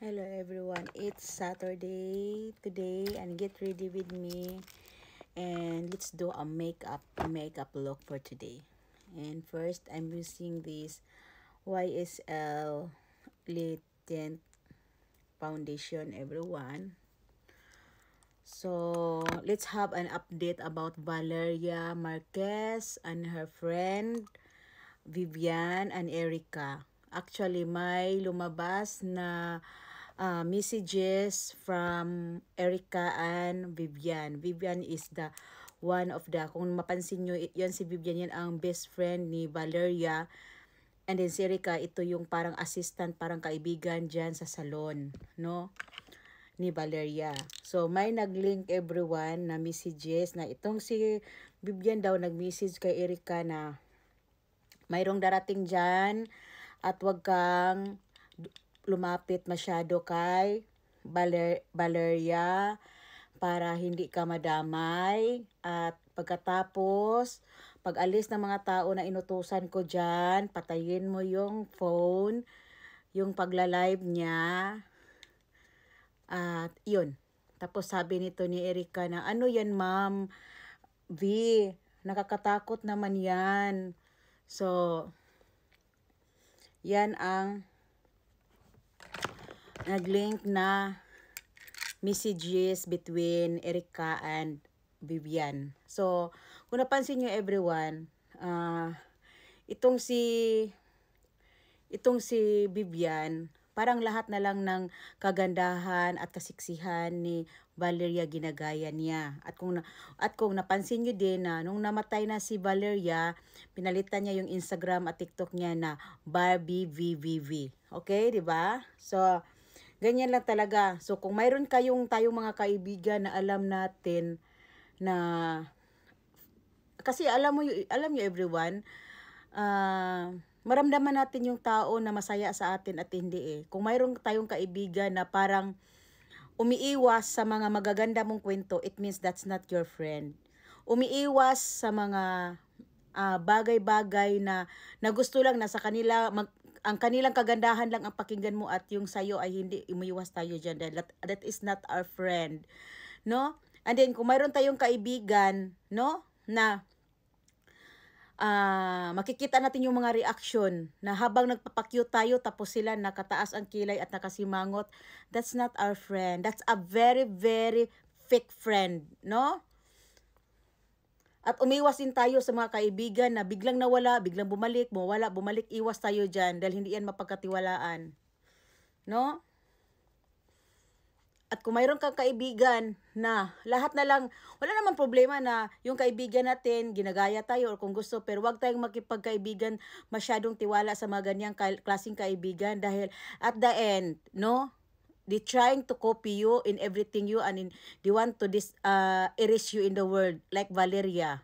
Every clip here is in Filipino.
Hello everyone, it's Saturday today and get ready with me and let's do a makeup look for today. And first I'm using this YSL Lit Tint foundation everyone. So let's have an update about Valeria Marquez and her friend Vivian and Erica. Actually, may lumabas na messages from Erica and Vivian. Vivian is the one of the, kung mapansin nyo, yan si Vivian, yan ang best friend ni Valeria. And then si Erica, ito yung parang assistant, parang kaibigan dyan sa salon, no? Ni Valeria. So, may nag-link everyone na messages na itong si Vivian daw nag-message kay Erica na mayroong darating dyan at wag kang lumapit masyado kay Valeria para hindi ka madamay. At pagkatapos, pag alis ng mga tao na inutusan ko dyan, patayin mo yung phone, yung pagla-live niya. At yun. Tapos sabi nito ni Erica na, ano yan ma'am? V, nakakatakot naman yan. So, yan ang nag-link na messages between Erica and Vivian. So, kung napansin nyo everyone, itong si Vivian, parang lahat na lang ng kagandahan at kasiksihan ni Valeria ginagaya niya. At kung napansin niyo din na nung namatay na si Valeria, pinalitan niya yung Instagram at TikTok niya na Barbie VVV. Okay, 'di ba? So, ganyan lang talaga. So, kung mayroon tayong mga kaibigan na alam natin na kasi alam niyo everyone, maramdaman natin yung tao na masaya sa atin at hindi eh. Kung mayroon tayong kaibigan na parang umiiwas sa mga magaganda mong kwento, it means that's not your friend. Umiiwas sa mga bagay-bagay na gusto lang na sa kanila, ang kanilang kagandahan lang ang pakinggan mo at yung sayo ay hindi, umiiwas tayo dyan. That is not our friend. No? And then, kung mayroon tayong kaibigan, no? Na makikita natin yung mga reaction na habang nagpapakyut tayo tapos sila nakataas ang kilay at nakasimangot, that's not our friend. That's a very, very fake friend, no? At umiwas din tayo sa mga kaibigan na biglang nawala, biglang bumalik, bumalik, iwas tayo dyan dahil hindi yan mapagkatiwalaan, no? At kung mayroon kang kaibigan na lahat na lang, wala namang problema na yung kaibigan natin, ginagaya tayo or kung gusto, pero wag tayong makipagkaibigan masyadong tiwala sa mga ganyang klaseng kaibigan dahil at the end, no? They trying to copy you in everything you and they want to erase you in the world like Valeria,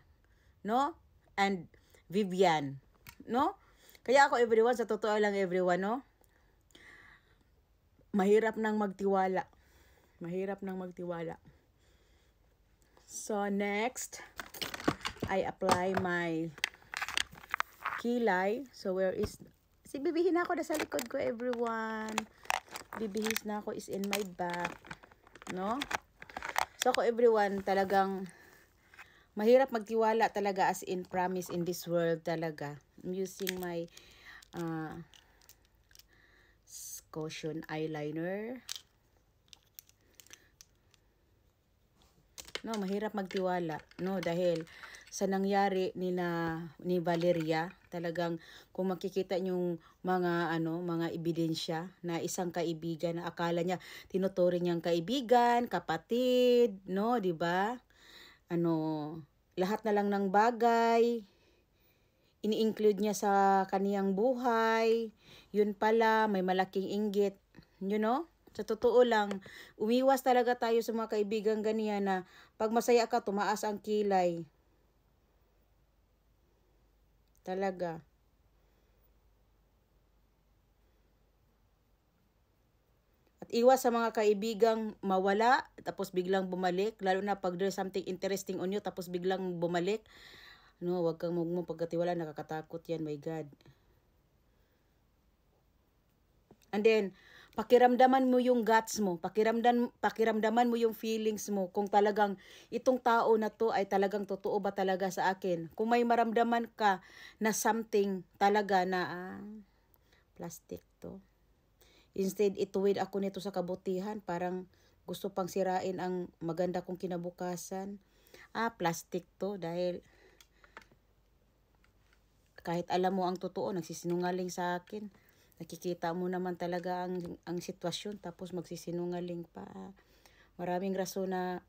no? And Vivian, no? Kaya ako everyone, sa totoo lang everyone, no? Mahirap nang magtiwala. So, next, I apply my kilay. So, where is... bibihin ako na sa likod ko, everyone. Bibihis na ako is in my back. No? So, ako, everyone, talagang mahirap magtiwala talaga as in promise in this world talaga. I'm using my caution eyeliner. No, mahirap magtiwala. No, dahil sa nangyari ni Valeria, talagang kung makikita yung mga ebidensya na isang kaibigan na akala niya tinuturing niyang kaibigan, kapatid, no, 'di ba? Lahat na lang ng bagay ini-include niya sa kaniyang buhay. Yun pala may malaking inggit, you know? Sa totoo lang, umiwas talaga tayo sa mga kaibigan ganyan na pag masaya ka, tumaas ang kilay. Talaga. At iwas sa mga kaibigang mawala, tapos biglang bumalik. Lalo na pag there's something interesting on you, tapos biglang bumalik. No, wag kang pagkatiwala, nakakatakot yan, my God. And then, pakiramdaman mo yung guts mo, pakiramdaman mo yung feelings mo kung talagang itong tao na to ay talagang totoo ba talaga sa akin. Kung may maramdaman ka na something talaga na plastic to. Instead, ituwid ako nito sa kabutihan, parang gusto pang sirain ang maganda kong kinabukasan. Plastic to dahil kahit alam mo ang totoo, nagsisinungaling sa akin. Nakikita mo naman talaga ang sitwasyon, tapos magsisinungaling pa. Maraming rason na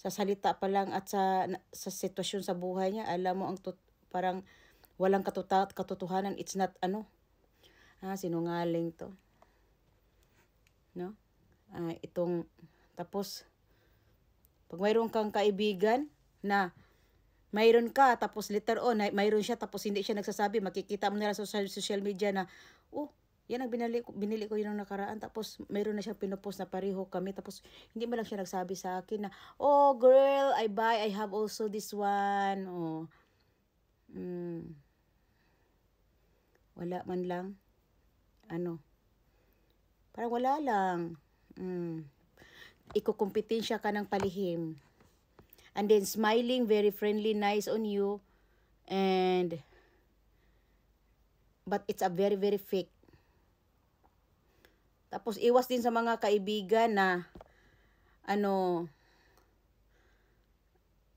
sa salita pa lang at sa sitwasyon sa buhay niya, alam mo parang walang katotohanan. It's not sinungaling to. No? Tapos, pag mayroon kang kaibigan na mayroon ka, tapos later on, mayroon siya, tapos hindi siya nagsasabi, makikita mo nila sa social media na, yan ang binili ko yun ang nakaraan, tapos mayroon na siyang pinupost na pareho kami, tapos hindi mo lang siya nagsabi sa akin na, girl, I have also this one. Wala man lang. Parang wala lang. Ikukumpetensya ka ng palihim. And then smiling, very friendly, nice on you. But it's a very, very fake. Tapos iwas din sa mga kaibigan na,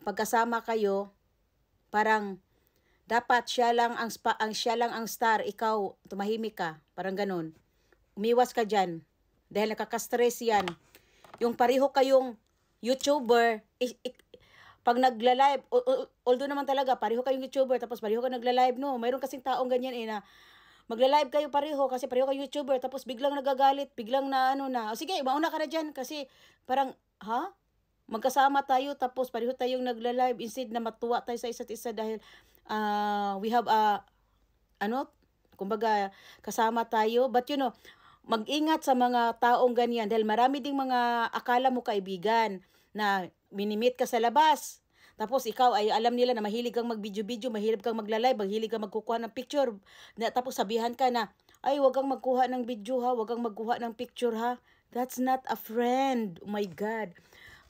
pagkasama kayo, parang dapat siya lang ang star, ikaw tumahimik ka, parang ganun. Umiwas ka dyan dahil nakaka-stress yan. Yung pareho kayong YouTuber, pag nagla-live, although naman talaga, pareho kayong YouTuber, tapos pareho ka nagla-live, no? Mayroon kasing taong ganyan na magla-live kayo pareho, kasi pareho kayong YouTuber, tapos biglang nagagalit, biglang sige, mauna ka na dyan, kasi parang, magkasama tayo, tapos pareho tayong nagla-live, instead na matuwa tayo sa isa't isa dahil, we have kumbaga, kasama tayo, but mag-ingat sa mga taong ganyan, dahil marami ding mga akala mo kaibigan, na minimit ka sa labas. Tapos ikaw ay alam nila na mahilig kang mag-video-video, mahilig kang magla-live, mahilig kang magkukuha ng picture. Tapos sabihan ka na, wag kang magkuha ng video ha, wag kang magkuha ng picture ha. That's not a friend. Oh my God.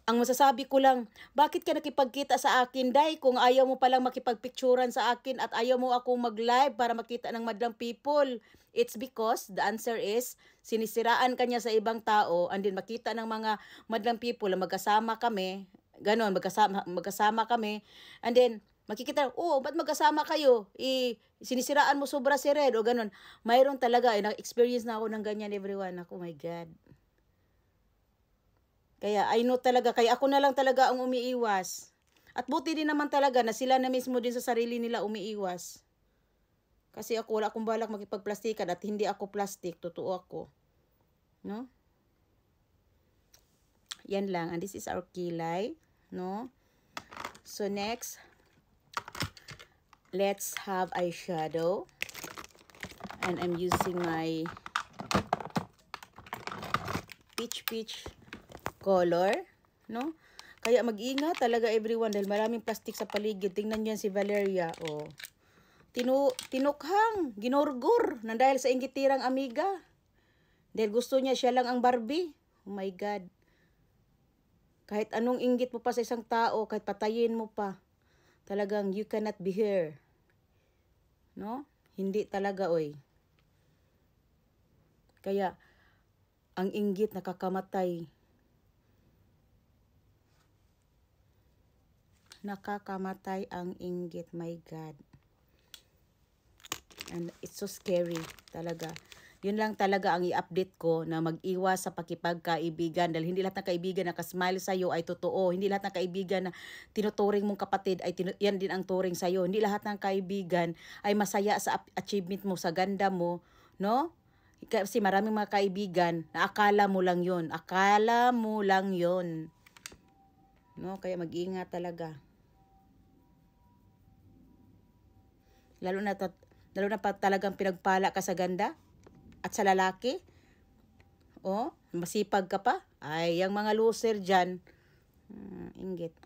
Ang masasabi ko lang, bakit ka nakipagkita sa akin, Day, kung ayaw mo palang makipagpicturan sa akin at ayaw mo akong mag-live para makita ng madlang people? It's because, the answer is, sinisiraan ka niya sa ibang tao, and then makita ng mga madlang people na magkasama kami, ganon, magkasama kami, and then, makikita, ba't magkasama kayo? Sinisiraan mo sobra si Red, o ganon. Mayroon talaga, na-experience na ako ng ganyan, everyone. Ako, my God. Kaya I know talaga, kaya ako na lang talaga ang umiiwas. At buti din naman talaga na sila na mismo din sa sarili nila umiiwas. Kasi ako wala akong balak makipagplastikan at hindi ako plastic, totoo ako. No? Yan lang, and this is our kilay, no? So next, let's have eyeshadow. And I'm using my peach color, no? Kaya mag-ingat talaga everyone dahil maraming plastic sa paligid. Tingnan niyan si Valeria, tinukhang, ginurgur na dahil sa inggitirang amiga. Dahil gusto niya siya lang ang Barbie. Oh my God. Kahit anong inggit mo pa sa isang tao, kahit patayin mo pa, talagang you cannot be here. No? Hindi talaga, oy. Kaya, ang inggit nakakamatay. Nakakamatay ang inggit, my God. And it's so scary talaga. Yun lang talaga ang i-update ko, na mag-iwas sa pakipagkaibigan dahil hindi lahat ng kaibigan na kasmile sa'yo ay totoo. Hindi lahat ng kaibigan na tinuturing mong kapatid ay yan din ang turing sa'yo. Hindi lahat ng kaibigan ay masaya sa achievement mo, sa ganda mo, no? Kasi maraming mga kaibigan na akala mo lang yun. Akala mo lang yun. No? Kaya mag-iingat talaga. Lalo na pa talagang pinagpala ka sa ganda at sa lalaki. Masipag ka pa. Ay, yung mga loser dyan, inggit.